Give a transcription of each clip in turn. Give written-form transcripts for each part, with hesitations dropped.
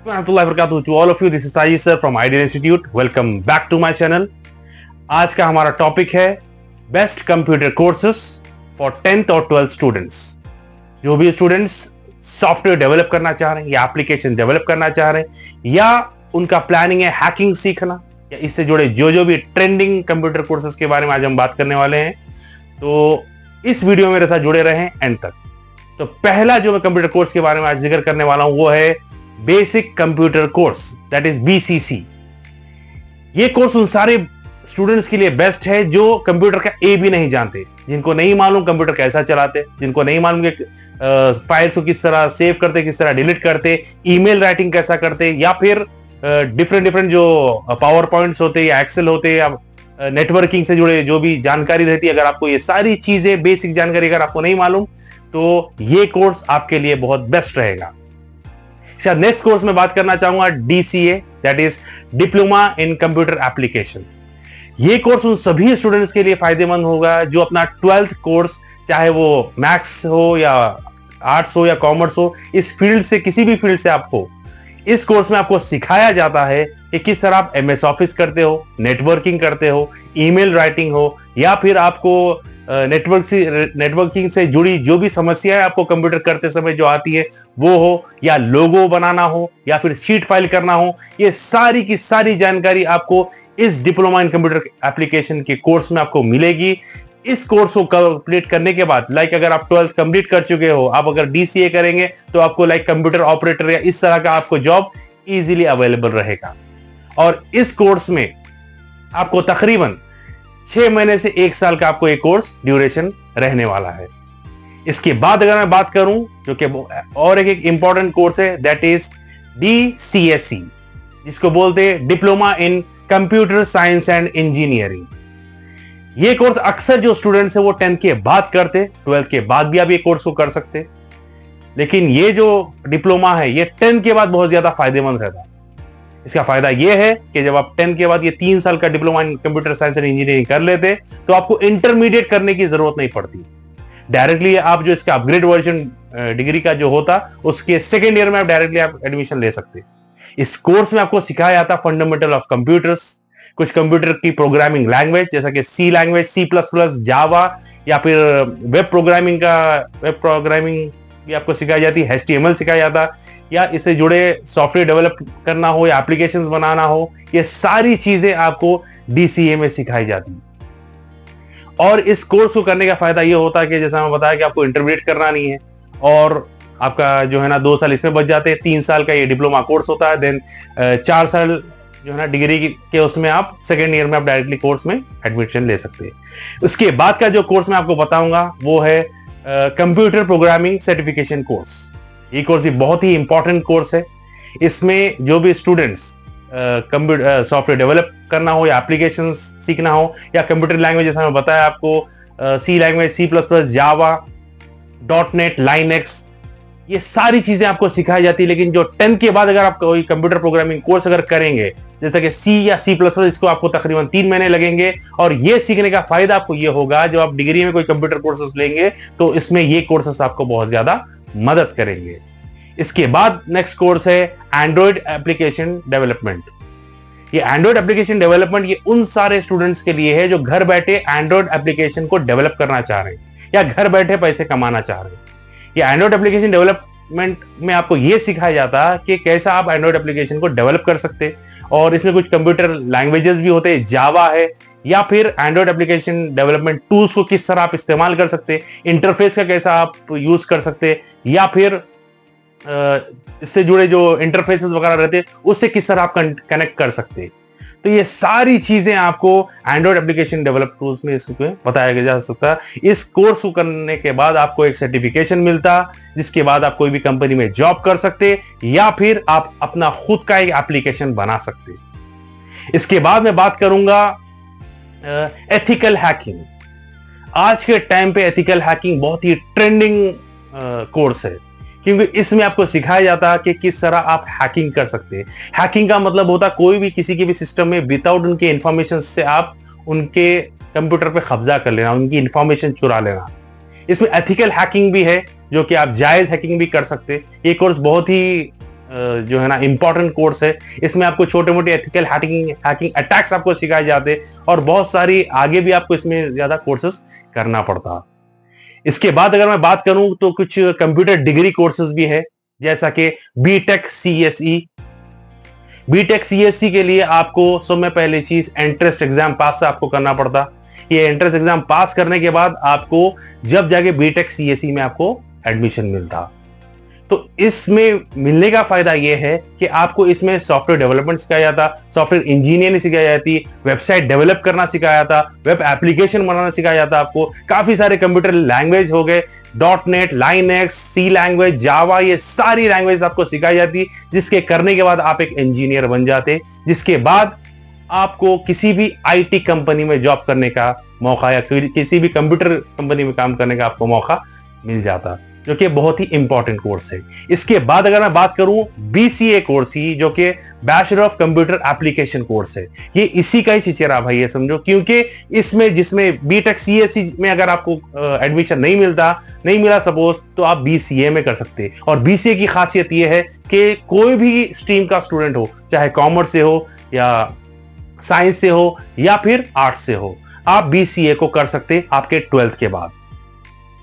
warahmatullahi wabarakatuh to all of you. This is Saji sir from Ideal Institute. Welcome back to my channel. आज का हमारा topic है best computer courses for 10th और 12th students. जो भी students software develop करना चाह रहे हैं या एप्लीकेशन डेवलप करना चाह रहे हैं या उनका प्लानिंग है हैकिंग सीखना या इससे जुड़े जो भी ट्रेंडिंग कंप्यूटर कोर्सेज के बारे में आज हम बात करने वाले हैं, तो इस वीडियो में मेरे साथ जुड़े रहें एंड तक। तो पहला जो मैं कंप्यूटर कोर्स के बारे में आज जिक्र करने वाला हूं वो है basic computer course, that is BCC. ये कोर्स उन सारे स्टूडेंट्स के लिए बेस्ट है जो कंप्यूटर का ए भी नहीं जानते, जिनको नहीं मालूम कंप्यूटर कैसा चलाते, जिनको नहीं मालूम कि फाइल्स को किस तरह सेव करते, किस तरह डिलीट करते, ईमेल राइटिंग कैसा करते, या फिर डिफरेंट जो पावर पॉइंट्स होते या एक्सेल होते या नेटवर्किंग से जुड़े जो भी जानकारी रहती है। अगर आपको ये सारी चीजें बेसिक जानकारी अगर आपको नहीं मालूम तो ये कोर्स आपके लिए बहुत बेस्ट रहेगा। नेक्स्ट कोर्स में बात करना चाहूंगा DCA, that is diploma in computer application. ये कोर्स उन सभी स्टूडेंट्स के लिए फायदेमंद होगा जो अपना 12th कोर्स, चाहे वो मैथ्स हो या आर्ट्स हो या कॉमर्स हो, इस फील्ड से किसी भी फील्ड से आपको इस कोर्स में आपको सिखाया जाता है कि किस तरह आप एमएस ऑफिस करते हो, नेटवर्किंग करते हो, ईमेल राइटिंग हो, या फिर आपको नेटवर्किंग से जुड़ी जो भी समस्याएं आपको कंप्यूटर करते समय जो आती है वो हो, या लोगो बनाना हो, या फिर शीट फाइल करना हो, ये सारी की सारी जानकारी आपको इस डिप्लोमा इन कंप्यूटर एप्लीकेशन के कोर्स में आपको मिलेगी। इस कोर्स को कंप्लीट करने के बाद अगर आप 12th कंप्लीट कर चुके हो, आप अगर डीसीए करेंगे तो आपको कंप्यूटर ऑपरेटर या इस तरह का आपको जॉब इजीली अवेलेबल रहेगा। और इस कोर्स में आपको तकरीबन 6 महीने से 1 साल का आपको एक कोर्स ड्यूरेशन रहने वाला है। इसके बाद अगर मैं बात करूं जो कि और एक इंपॉर्टेंट कोर्स है, दैट इज डीसीएससी, जिसको बोलते हैं diploma in computer science and engineering. ये कोर्स अक्सर जो स्टूडेंट्स है वो 10th के बाद करते, 12th के बाद भी आप ये कोर्स को कर सकते, लेकिन ये जो डिप्लोमा है ये 10th के बाद बहुत ज्यादा फायदेमंद रहता है। इसका फायदा यह है कि जब आप 10th के बाद ये 3 साल का diploma in computer science and engineering कर लेते तो आपको इंटरमीडिएट करने की जरूरत नहीं पड़ती। डायरेक्टली आप जो इसका अपग्रेड वर्जन डिग्री का जो होता उसके सेकेंड ईयर में आप डायरेक्टली आप एडमिशन ले सकते। इस कोर्स में आपको सिखाया जाता फंडामेंटल ऑफ कंप्यूटर्स, कुछ कंप्यूटर की प्रोग्रामिंग लैंग्वेज जैसा कि सी लैंग्वेज, C++, जावा, या फिर वेब प्रोग्रामिंग भी आपको सिखाई जाती है, HTML सिखाया जाता, या इससे जुड़े सॉफ्टवेयर डेवलप करना हो या एप्लीकेशंस बनाना हो, ये सारी चीजें आपको डीसीए में सिखाई जाती है। और इस कोर्स को करने का फायदा ये होता है कि जैसा मैं बताया कि आपको इंटरमीडिएट करना नहीं है और आपका जो है ना 2 साल इसमें बच जाते हैं। 3 साल का ये डिप्लोमा कोर्स होता है, देन 4 साल जो है ना डिग्री के उसमें आप सेकेंड ईयर में आप डायरेक्टली कोर्स में एडमिशन ले सकते हैं। उसके बाद का जो कोर्स मैं आपको बताऊंगा वो है कंप्यूटर प्रोग्रामिंग सर्टिफिकेशन कोर्स। ये कोर्स भी बहुत ही इंपॉर्टेंट कोर्स है। इसमें जो भी स्टूडेंट्स कंप्यूटर सॉफ्टवेयर डेवलप करना हो या एप्लीकेशंस सीखना हो या कंप्यूटर लैंग्वेज जैसा मैं बताया आपको, सी लैंग्वेज, C++, जावा, .NET, लाइनेक्स, ये सारी चीजें आपको सिखाई जाती है। लेकिन जो 10th के बाद अगर आप कोई कंप्यूटर प्रोग्रामिंग कोर्स अगर करेंगे जैसा कि C या C++, इसको आपको तकरीबन 3 महीने लगेंगे। और ये सीखने का फायदा आपको ये होगा जो आप डिग्री में कोई कंप्यूटर कोर्सेस लेंगे तो इसमें ये कोर्सेस आपको बहुत ज्यादा मदद करेंगे। इसके बाद नेक्स्ट कोर्स है एंड्रॉइड एप्लीकेशन डेवलपमेंट। ये एंड्रॉइड एप्लीकेशन डेवलपमेंट ये उन सारे स्टूडेंट्स के लिए है जो घर बैठे एंड्रॉइड एप्लीकेशन को डेवलप करना चाह रहे हैं या घर बैठे पैसे कमाना चाह रहे हैं। ये एंड्रॉइड एप्लीकेशन डेवलपमेंट में आपको ये सिखाया जाता है कि कैसा आप एंड्रॉइड एप्लीकेशन को डेवलप कर सकते, और इसमें कुछ कंप्यूटर लैंग्वेजेस भी होते हैं, जावा है, या फिर एंड्रॉइड एप्लीकेशन डेवलपमेंट टूल्स को किस तरह आप इस्तेमाल कर सकते, इंटरफेस का कैसा आप यूज कर सकते, या फिर इससे जुड़े जो इंटरफेसेस वगैरह रहते हैं उससे किस तरह आप कनेक्ट कर सकते। तो ये सारी चीजें आपको एंड्रॉइड एप्लीकेशन डेवलप टूल्स में इसमें बताया जा सकता है। इस कोर्स को करने के बाद आपको एक सर्टिफिकेशन मिलता, जिसके बाद आप कोई भी कंपनी में जॉब कर सकते या फिर आप अपना खुद का एक एप्लीकेशन बना सकते। इसके बाद मैं बात करूंगा एथिकल हैकिंग। आज के टाइम पे एथिकल हैकिंग बहुत ही ट्रेंडिंग कोर्स है, क्योंकि इसमें आपको सिखाया जाता है कि किस तरह आप हैकिंग कर सकते हैं। हैकिंग का मतलब होता है कोई भी किसी के भी सिस्टम में विदाउट उनके इंफॉर्मेशन से आप उनके कंप्यूटर पे कब्जा कर लेना, उनकी इंफॉर्मेशन चुरा लेना। इसमें एथिकल हैकिंग भी है जो कि आप जायज हैकिंग भी कर सकते हैं। ये कोर्स बहुत ही जो है ना इंपॉर्टेंट कोर्स है। इसमें आपको छोटे मोटे एथिकल हैकिंग अटैक्स आपको सिखाए जाते और बहुत सारी आगे भी आपको इसमें ज्यादा कोर्सेज करना पड़ता। इसके बाद अगर मैं बात करूं तो कुछ कंप्यूटर डिग्री कोर्सेज भी है, जैसा कि बीटेक सीएसई। बीटेक सीएसई के लिए आपको सब में पहली चीज एंट्रेंस एग्जाम पास से आपको करना पड़ता। ये एंट्रेंस एग्जाम पास करने के बाद आपको जब जाके बीटेक सीएसई में आपको एडमिशन मिलता। तो इसमें मिलने का फायदा यह है कि आपको इसमें सॉफ्टवेयर डेवलपमेंट सिखाया जाता, सॉफ्टवेयर इंजीनियरिंग सिखाई जाती, वेबसाइट डेवलप करना सिखाया जाता, वेब एप्लीकेशन बनाना सिखाया जाता। आपको काफी सारे कंप्यूटर लैंग्वेज हो गए, डॉटनेट, लाइनेक्स, सी लैंग्वेज, जावा, ये सारी लैंग्वेज आपको सिखाई जाती, जिसके करने के बाद आप एक इंजीनियर बन जाते, जिसके बाद आपको किसी भी आईटी कंपनी में जॉब करने का मौका या किसी भी कंप्यूटर कंपनी में काम करने का आपको मौका मिल जाता, जो कि बहुत ही इंपॉर्टेंट कोर्स है। इसके बाद अगर मैं बात करूं बीसीए कोर्स की, जो कि bachelor of computer application course है, ये इसी का ही चिचरा भाई है समझो, क्योंकि इसमें जिसमें बीटेक सीएसई में अगर आपको एडमिशन नहीं मिला सपोज, तो आप बीसीए में कर सकते। और बीसीए की खासियत ये है कि कोई भी स्ट्रीम का स्टूडेंट हो, चाहे कॉमर्स से हो या साइंस से हो या फिर आर्ट्स से हो, आप बीसीए को कर सकते आपके 12th के बाद।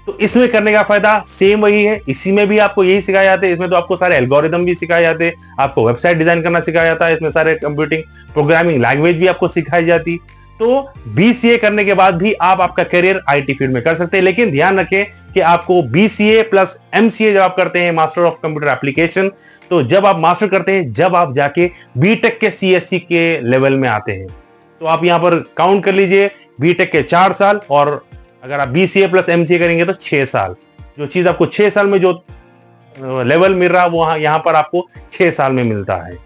तो इसमें करने का फायदा सेम वही है, इसी में भी आपको यही सिखाया जाता है। इसमें तो आपको सारे एल्गोरिदम भी सिखाए जाते हैं, आपको वेबसाइट डिजाइन करना सिखाया जाता है, इसमें सारे कंप्यूटिंग प्रोग्रामिंग लैंग्वेज भी आपको सिखाई जाती। तो बीसीए करने के बाद भी आप आपका करियर आईटी फील्ड में कर सकते हैं, लेकिन ध्यान रखें कि आपको बीसीए प्लस एमसीए जब आप करते हैं, मास्टर ऑफ कंप्यूटर एप्लीकेशन, तो जब आप मास्टर करते हैं, जब आप जाके बीटेक के सीएससी के लेवल में आते हैं, तो आप यहां पर काउंट कर लीजिए बीटेक के 4 साल, और अगर आप बीसीए प्लस एमसीए करेंगे तो 6 साल। जो चीज आपको 6 साल में जो लेवल मिल रहा है वो यहां पर आपको 6 साल में मिलता है।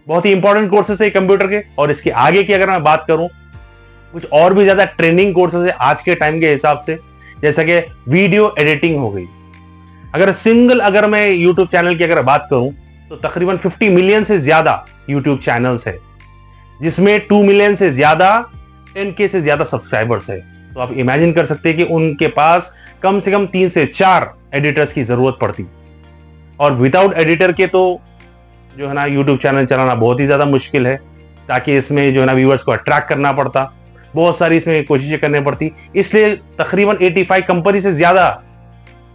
बहुत ही इंपॉर्टेंट कोर्सेस है कंप्यूटर के। और इसके आगे की अगर मैं बात करूं, कुछ और भी ज्यादा ट्रेनिंग कोर्सेस है आज के टाइम के हिसाब से, जैसा कि वीडियो एडिटिंग हो गई। अगर मैं यूट्यूब चैनल की अगर बात करूं तो तकरीबन 50 मिलियन से ज्यादा यूट्यूब चैनल्स है, जिसमें 2 मिलियन से ज्यादा 10K से ज्यादा सब्सक्राइबर्स है। तो आप इमेजिन कर सकते हैं कि उनके पास कम से कम 3 से 4 एडिटर्स की जरूरत पड़ती, और विदाउट एडिटर के तो जो है ना यूट्यूब चैनल चलाना बहुत ही ज्यादा मुश्किल है, ताकि इसमें जो है ना व्यूअर्स को अट्रैक्ट करना पड़ता, बहुत सारी इसमें कोशिशें करनी पड़ती। इसलिए तकरीबन 85 कंपनी से ज्यादा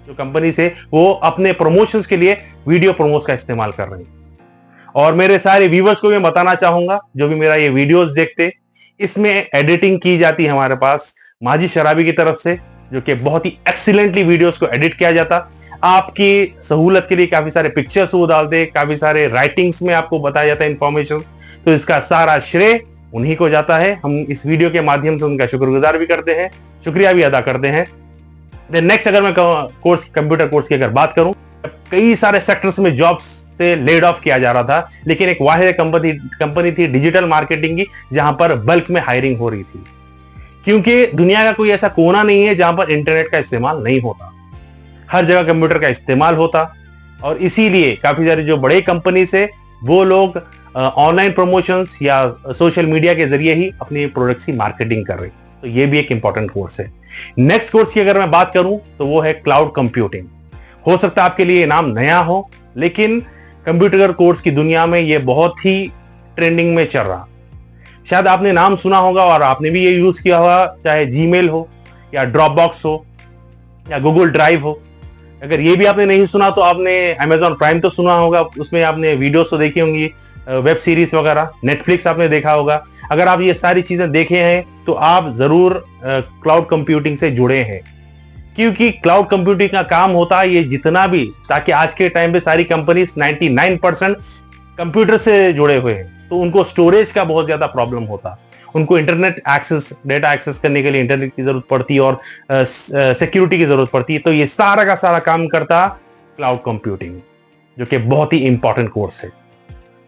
जो कंपनी से वो अपने प्रमोशंस के लिए वीडियो प्रोमोस का इस्तेमाल कर रहे हैं। और मेरे सारे व्यूअर्स को मैं बताना चाहूंगा जो भी मेरा ये वीडियोस देखते, इसमें एडिटिंग की जाती है हमारे पास माजिद शराबी की तरफ से, जो कि बहुत ही एक्सीलेंटली वीडियोस को एडिट किया जाता। आपकी सहूलत के लिए काफी सारे पिक्चर्स वो डालते, काफी सारे राइटिंग्स में आपको बताया जाता है इंफॉर्मेशन, तो इसका सारा श्रेय उन्हीं को जाता है। हम इस वीडियो के माध्यम से उनका शुक्रगुजार भी करते हैं, शुक्रिया भी अदा करते हैं। नेक्स्ट अगर मैं कंप्यूटर कोर्स की अगर बात करूं, कई सारे सेक्टर्स में जॉब्स से लेड ऑफ किया जा रहा था, लेकिन एक वाहिद कंपनी थी डिजिटल मार्केटिंग की, जहां पर बल्क में हायरिंग हो रही थी, क्योंकि दुनिया का कोई ऐसा कोना नहीं है जहां पर इंटरनेट का इस्तेमाल नहीं होता। हर जगह कंप्यूटर का इस्तेमाल होता, और इसीलिए काफी सारी जो बड़े कंपनी से वो लोग ऑनलाइन प्रमोशंस या सोशल मीडिया के जरिए ही अपनी प्रोडक्ट्स की मार्केटिंग कर रहे। तो ये भी एक इंपॉर्टेंट कोर्स है। नेक्स्ट कोर्स की अगर मैं बात करूं तो वो है क्लाउड कंप्यूटिंग। हो सकता है आपके लिए नाम नया हो, लेकिन कंप्यूटर कोर्स की दुनिया में ये बहुत ही ट्रेंडिंग में चल रहा। शायद आपने नाम सुना होगा और आपने भी ये यूज किया होगा, चाहे जीमेल हो या ड्रॉपबॉक्स हो या गूगल ड्राइव हो। अगर ये भी आपने नहीं सुना तो आपने अमेजॉन प्राइम तो सुना होगा, उसमें आपने वीडियोस तो देखी होंगी, वेब सीरीज वगैरह, नेटफ्लिक्स आपने देखा होगा। अगर आप ये सारी चीजें देखे हैं तो आप जरूर क्लाउड कंप्यूटिंग से जुड़े हैं, क्योंकि क्लाउड कंप्यूटिंग का काम होता है ये जितना भी, ताकि आज के टाइम पे सारी कंपनीज 99% कंप्यूटर से जुड़े हुए हैं, तो उनको स्टोरेज का बहुत ज्यादा प्रॉब्लम होता। उनको इंटरनेट एक्सेस, डेटा एक्सेस करने के लिए इंटरनेट की जरूरत पड़ती है और सिक्योरिटी की जरूरत पड़ती है। तो ये सारा का सारा काम करता क्लाउड कंप्यूटिंग, जो कि बहुत ही इंपॉर्टेंट कोर्स है।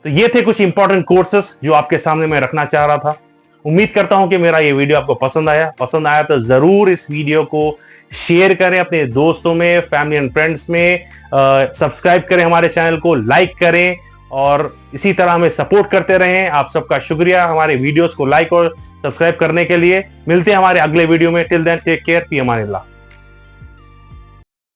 तो ये थे कुछ इंपॉर्टेंट कोर्सेस जो आपके सामने मैं रखना चाह रहा था। उम्मीद करता हूं कि मेरा ये वीडियो आपको पसंद आया तो जरूर इस वीडियो को शेयर करें अपने दोस्तों में, फैमिली एंड फ्रेंड्स में, सब्सक्राइब करें हमारे चैनल को, लाइक करें और इसी तरह हमें सपोर्ट करते रहें। आप सबका शुक्रिया हमारे वीडियोस को लाइक और सब्सक्राइब करने के लिए। मिलते हैं हमारे अगले वीडियो में। टिल देन टेक केयर, फी अमानिल्लाह।